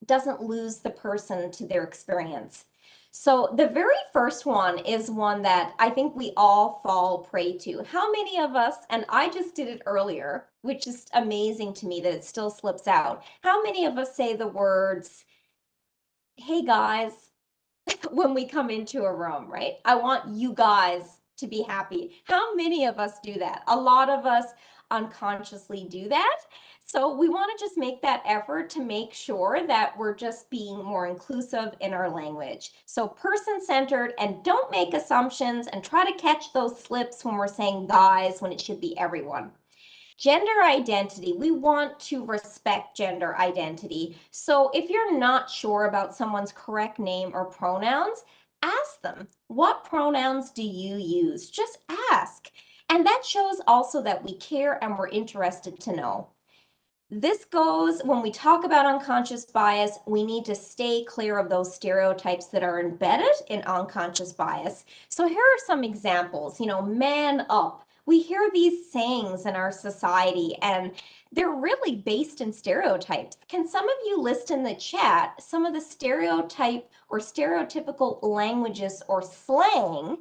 S2: doesn't lose the person to their experience. So the very first one is one that I think we all fall prey to. How many of us, and I just did it earlier, which is amazing to me that it still slips out. How many of us say the words, hey guys, when we come into a room, right? I want you guys to be happy. How many of us do that? A lot of us unconsciously do that. So we want to just make that effort to make sure that we're just being more inclusive in our language. So person-centered, and don't make assumptions and try to catch those slips when we're saying guys when it should be everyone. Gender identity, we want to respect gender identity. So if you're not sure about someone's correct name or pronouns, ask them, what pronouns do you use? Just ask. And that shows also that we care and we're interested to know. This goes, when we talk about unconscious bias, we need to stay clear of those stereotypes that are embedded in unconscious bias. So here are some examples, man up. We hear these sayings in our society and they're really based in stereotypes. Can some of you list in the chat some of the stereotype or stereotypical languages or slang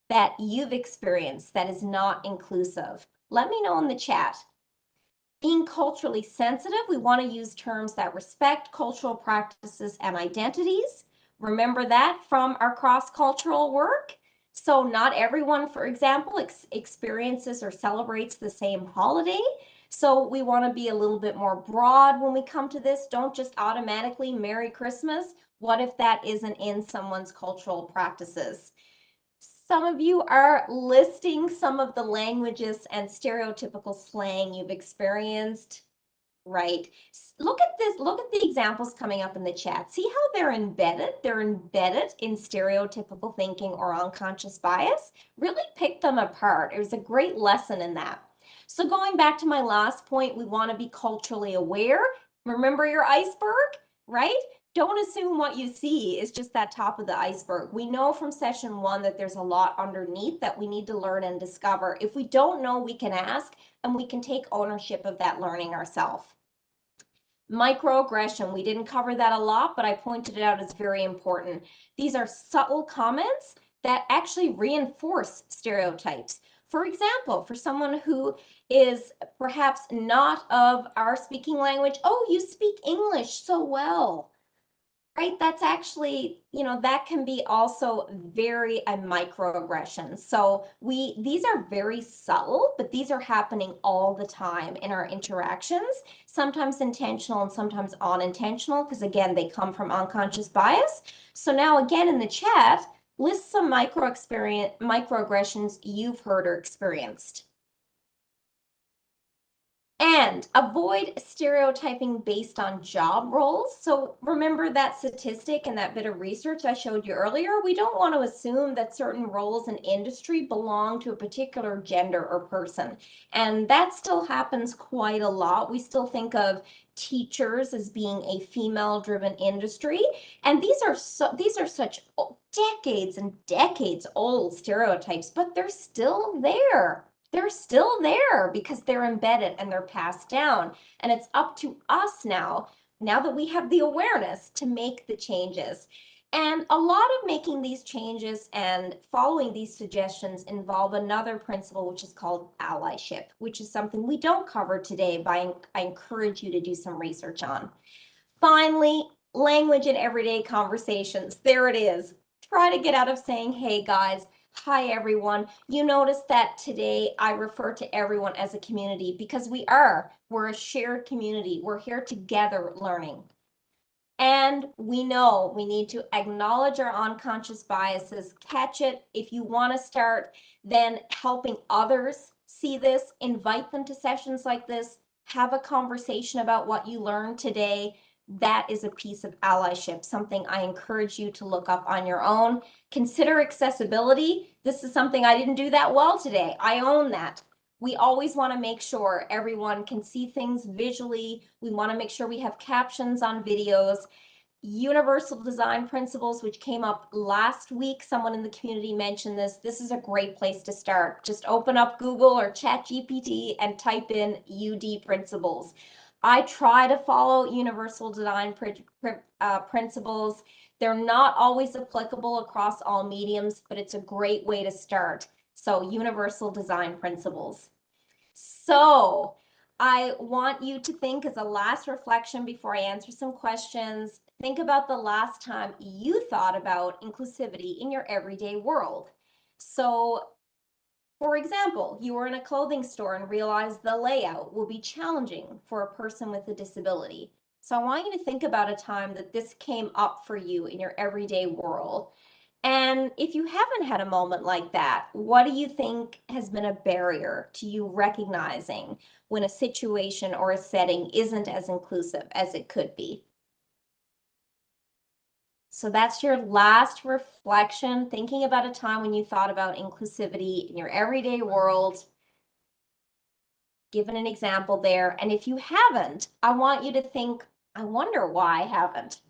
S2: that you've experienced that is not inclusive? Let me know in the chat. Being culturally sensitive, we want to use terms that respect cultural practices and identities. Remember that from our cross-cultural work. So not everyone, for example, experiences or celebrates the same holiday. So we want to be a little bit more broad when we come to this. Don't just automatically Merry Christmas. What if that isn't in someone's cultural practices? Some of you are listing some of the languages and stereotypical slang you've experienced, right? Look at this, look at the examples coming up in the chat. See how they're embedded? They're embedded in stereotypical thinking or unconscious bias. Really pick them apart. It was a great lesson in that. So going back to my last point, we want to be culturally aware. Remember your iceberg, right? Don't assume what you see is just that top of the iceberg. We know from session 1 that there's a lot underneath that we need to learn and discover. If we don't know, we can ask and we can take ownership of that learning ourselves. Microaggression, we didn't cover that a lot, but I pointed it out as very important. These are subtle comments that actually reinforce stereotypes. For example, for someone who is perhaps not of our speaking language, oh, you speak English so well. Right, that's actually, that can be also very a microaggression. So these are very subtle, but these are happening all the time in our interactions, sometimes intentional and sometimes unintentional, because again, they come from unconscious bias. So now again in the chat, list some microaggressions you've heard or experienced. And avoid stereotyping based on job roles. So remember that statistic and that bit of research I showed you earlier? We don't want to assume that certain roles in industry belong to a particular gender or person. And that still happens quite a lot. We still think of teachers as being a female-driven industry. And these are such decades and decades old stereotypes, but they're still there. They're still there because they're embedded and they're passed down. And it's up to us now that we have the awareness, to make the changes. And a lot of making these changes and following these suggestions involve another principle, which is called allyship, which is something we don't cover today, but I encourage you to do some research on. Finally, language in everyday conversations. There it is. Try to get out of saying, hey guys, hi everyone. You notice that today I refer to everyone as a community because we're a shared community. We're here together learning. And we know we need to acknowledge our unconscious biases, catch it. If you want to start then helping others see this, invite them to sessions like this, have a conversation about what you learned today. That is a piece of allyship, something I encourage you to look up on your own. Consider accessibility. This is something I didn't do that well today. I own that. We always want to make sure everyone can see things visually. We want to make sure we have captions on videos. Universal design principles, which came up last week. Someone in the community mentioned this. This is a great place to start. Just open up Google or ChatGPT and type in UD principles. I try to follow universal design principles. They're not always applicable across all mediums, but it's a great way to start. So universal design principles. So I want you to think, as a last reflection before I answer some questions, think about the last time you thought about inclusivity in your everyday world. So, for example, you were in a clothing store and realized the layout will be challenging for a person with a disability. So I want you to think about a time that this came up for you in your everyday world. And if you haven't had a moment like that, what do you think has been a barrier to you recognizing when a situation or a setting isn't as inclusive as it could be? So that's your last reflection, thinking about a time when you thought about inclusivity in your everyday world, given an example there. And if you haven't, I want you to think, I wonder why I haven't.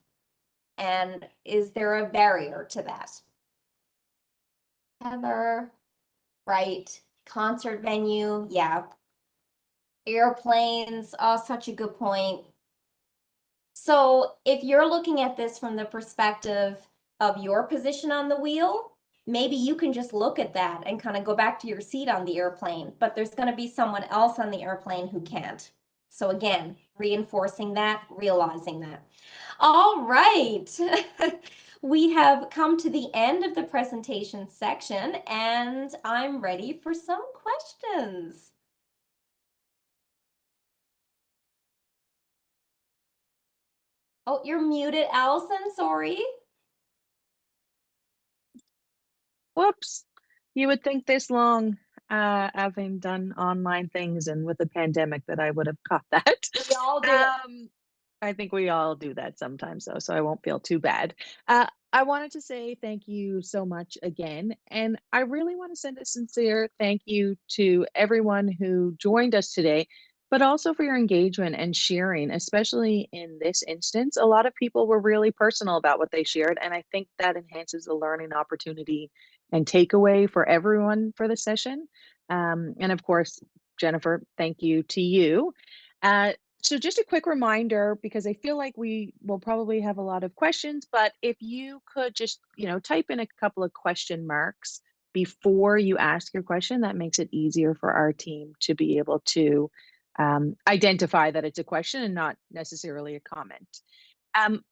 S2: And is there a barrier to that? Heather, right? Concert venue, yeah. Airplanes, oh, such a good point. So if you're looking at this from the perspective of your position on the wheel, maybe you can just look at that and kind of go back to your seat on the airplane, but there's going to be someone else on the airplane who can't. So again, reinforcing that, realizing that. All right. We have come to the end of the presentation section, and I'm ready for some questions. Oh, you're muted, Allison. Sorry.
S1: Whoops. You would think this long, having done online things and with the pandemic, that I would have caught that.
S2: We all do it.
S1: I think we all do that sometimes, though, so I won't feel too bad. I wanted to say thank you so much again, and I really want to send a sincere thank you to everyone who joined us today, but also for your engagement and sharing, especially in this instance. A lot of people were really personal about what they shared, and I think that enhances the learning opportunity and takeaway for everyone for the session. And of course, Jennifer, thank you to you. Uh, so just a quick reminder, because I feel like we will probably have a lot of questions, but if you could just, type in a couple of question marks before you ask your question, that makes it easier for our team to be able to identify that it's a question and not necessarily a comment. Um,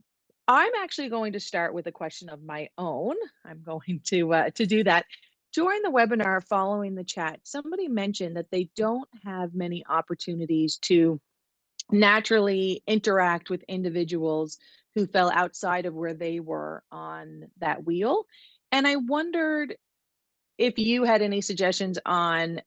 S1: I'm actually going to start with a question of my own. I'm going to do that. During the webinar following the chat, somebody mentioned that they don't have many opportunities to naturally interact with individuals who fell outside of where they were on that wheel. And I wondered if you had any suggestions on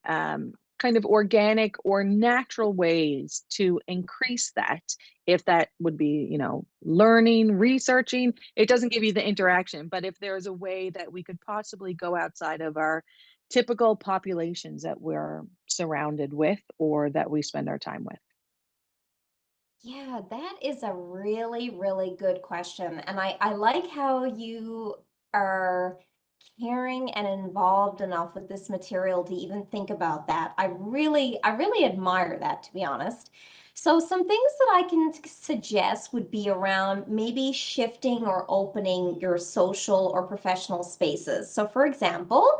S1: kind of organic or natural ways to increase that? If that would be, learning, researching, it doesn't give you the interaction, but if there's a way that we could possibly go outside of our typical populations that we're surrounded with or that we spend our time with.
S2: Yeah, that is a really, really good question. And I like how you are caring and involved enough with this material to even think about that. I really admire that, to be honest. So some things that I can suggest would be around maybe shifting or opening your social or professional spaces. So for example,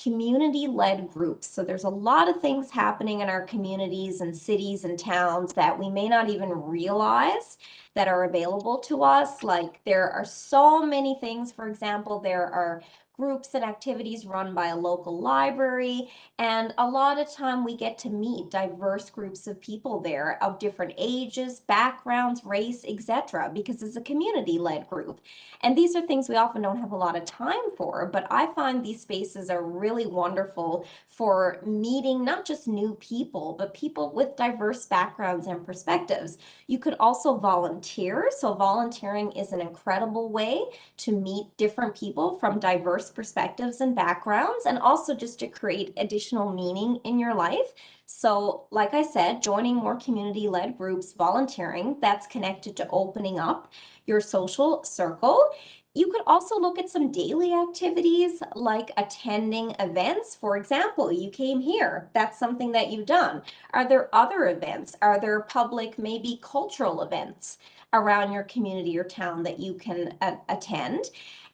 S2: community-led groups. So there's a lot of things happening in our communities and cities and towns that we may not even realize that are available to us. Like there are so many things. For example, there are groups and activities run by a local library, and a lot of time we get to meet diverse groups of people there of different ages, backgrounds, race, etc., because it's a community-led group. And these are things we often don't have a lot of time for, but I find these spaces are really wonderful for meeting not just new people, but people with diverse backgrounds and perspectives. You could also volunteer. So volunteering is an incredible way to meet different people from diverse perspectives and backgrounds, and also just to create additional meaning in your life. So, like I said, joining more community-led groups, volunteering, that's connected to opening up your social circle. You could also look at some daily activities like attending events. For example, you came here, that's something that you've done. Are there other events? Are there public, maybe cultural events around your community or town that you can attend?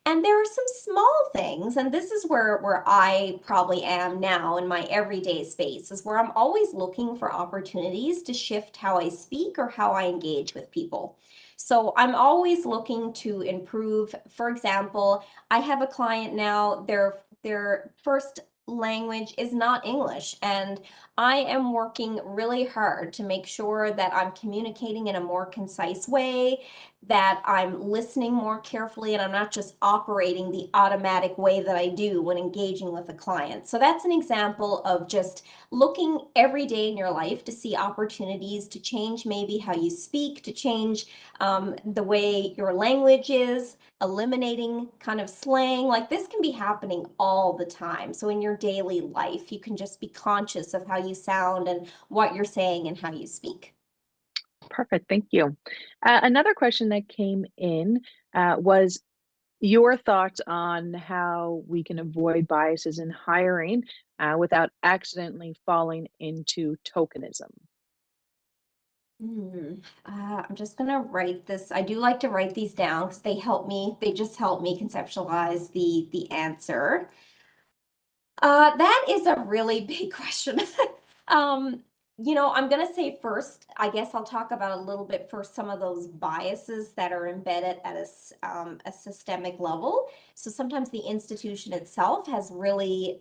S2: And there are some small things, and this is where I probably am now in my everyday space, is where I'm always looking for opportunities to shift how I speak or how I engage with people. So I'm always looking to improve. For example, I have a client now, their first language is not English, and I am working really hard to make sure that I'm communicating in a more concise way, that I'm listening more carefully, and I'm not just operating the automatic way that I do when engaging with a client. So that's an example of just looking every day in your life to see opportunities to change maybe how you speak, to change the way your language is, eliminating kind of slang. Like this can be happening all the time. So in your daily life, you can just be conscious of how you sound and what you're saying and how you speak.
S1: Perfect. Thank you. Another question that came in was your thoughts on how we can avoid biases in hiring without accidentally falling into tokenism.
S2: I'm just gonna write this. I do like to write these down because they help me. They just help me conceptualize the answer. That is a really big question. Um, I'm gonna say first, I guess I'll talk about a little bit first some of those biases that are embedded at a systemic level. So sometimes the institution itself has really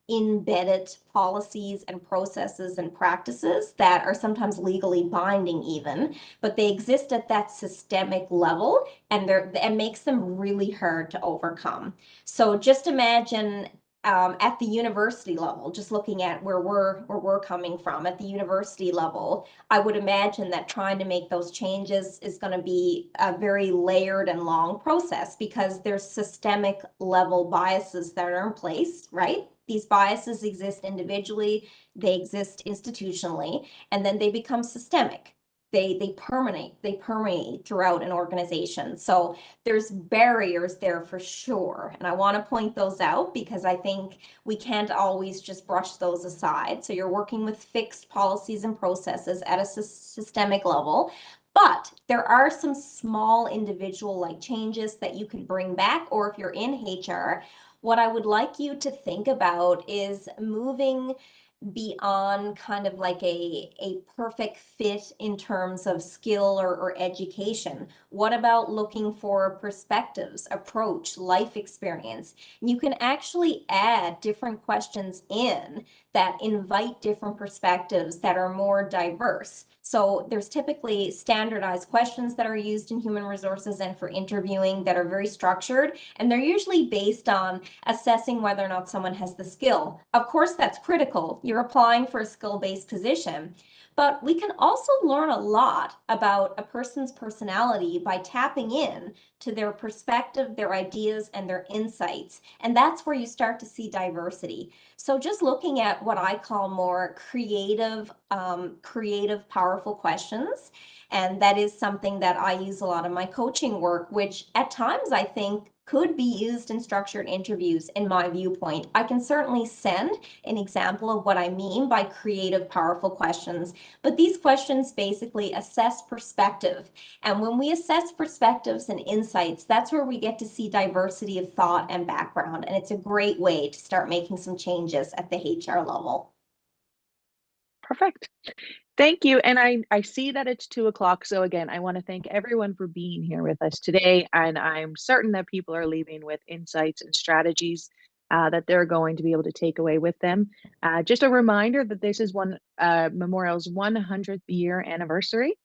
S2: embedded policies and processes and practices that are sometimes legally binding even, but they exist at that systemic level, and makes them really hard to overcome. So just imagine at the university level, just looking at where we're coming from at the university level, I would imagine that trying to make those changes is going to be a very layered and long process because there's systemic level biases that are in place, right? These biases exist individually, they exist institutionally, and then they become systemic. They permeate throughout an organization. So there's barriers there for sure. And I want to point those out because I think we can't always just brush those aside. So you're working with fixed policies and processes at a systemic level. But there are some small individual like changes that you can bring back, or if you're in HR, what I would like you to think about is moving beyond kind of like a perfect fit in terms of skill or education. What about looking for perspectives, approach, life experience? You can actually add different questions in that invite different perspectives that are more diverse. So there's typically standardized questions that are used in human resources and for interviewing that are very structured, and they're usually based on assessing whether or not someone has the skill. Of course, that's critical. You're applying for a skill-based position, but we can also learn a lot about a person's personality by tapping in to their perspective, their ideas, and their insights. And that's where you start to see diversity. So just looking at what I call more creative, powerful questions. And that is something that I use a lot in my coaching work, which at times I think could be used in structured interviews in my viewpoint. I can certainly send an example of what I mean by creative, powerful questions, but these questions basically assess perspective. And when we assess perspectives and insights, that's where we get to see diversity of thought and background. And it's a great way to start making some changes at the HR level.
S1: Perfect. Thank you. And I see that it's 2 o'clock. So again, I want to thank everyone for being here with us today. And I'm certain that people are leaving with insights and strategies that they're going to be able to take away with them. Just a reminder that this is Memorial's 100th year anniversary.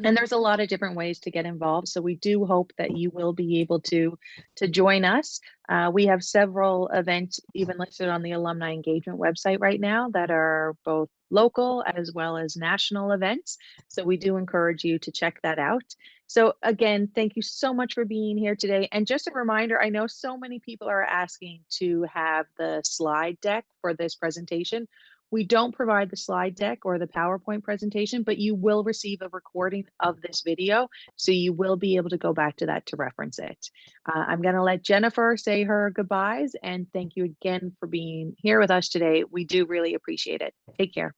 S1: And there's a lot of different ways to get involved. So we do hope that you will be able to join us. We have several events even listed on the alumni engagement website right now that are both local as well as national events. So we do encourage you to check that out. So again, thank you so much for being here today. And just a reminder, I know so many people are asking to have the slide deck for this presentation. We don't provide the slide deck or the PowerPoint presentation, but you will receive a recording of this video. So you will be able to go back to that to reference it. I'm going to let Jennifer say her goodbyes, and thank you again for being here with us today. We do really appreciate it. Take care.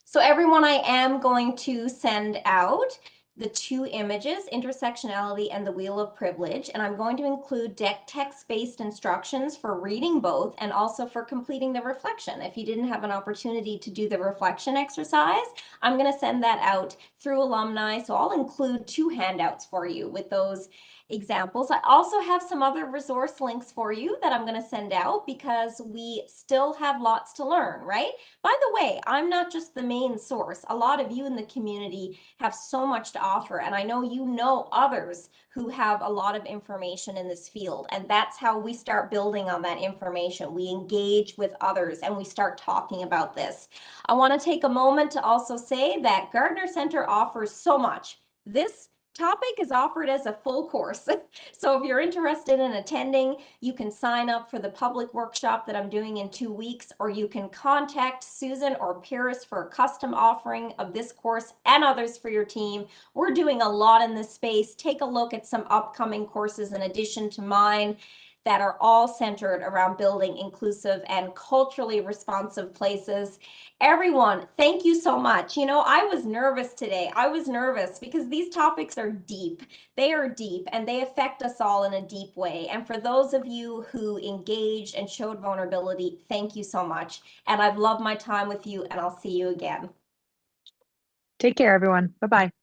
S2: So everyone, I am going to send out the two images, intersectionality and the wheel of privilege, and I'm going to include text-based instructions for reading both and also for completing the reflection. If you didn't have an opportunity to do the reflection exercise, I'm going to send that out through alumni. So I'll include 2 handouts for you with those examples. I also have some other resource links for you that I'm going to send out because we still have lots to learn, right? By the way, I'm not just the main source. A lot of you in the community have so much to offer, and I know you know others who have a lot of information in this field, and that's how we start building on that information. We engage with others and we start talking about this. I want to take a moment to also say that Gardner Center offers so much. This topic is offered as a full course. So if you're interested in attending, you can sign up for the public workshop that I'm doing in 2 weeks, or you can contact Susan or Paris for a custom offering of this course and others for your team. We're doing a lot in this space. Take a look at some upcoming courses in addition to mine that are all centered around building inclusive and culturally responsive places. Everyone, thank you so much. You know, I was nervous today. I was nervous because these topics are deep. They are deep and they affect us all in a deep way. And for those of you who engaged and showed vulnerability, thank you so much. And I've loved my time with you, and I'll see you again.
S1: Take care, everyone. Bye-bye.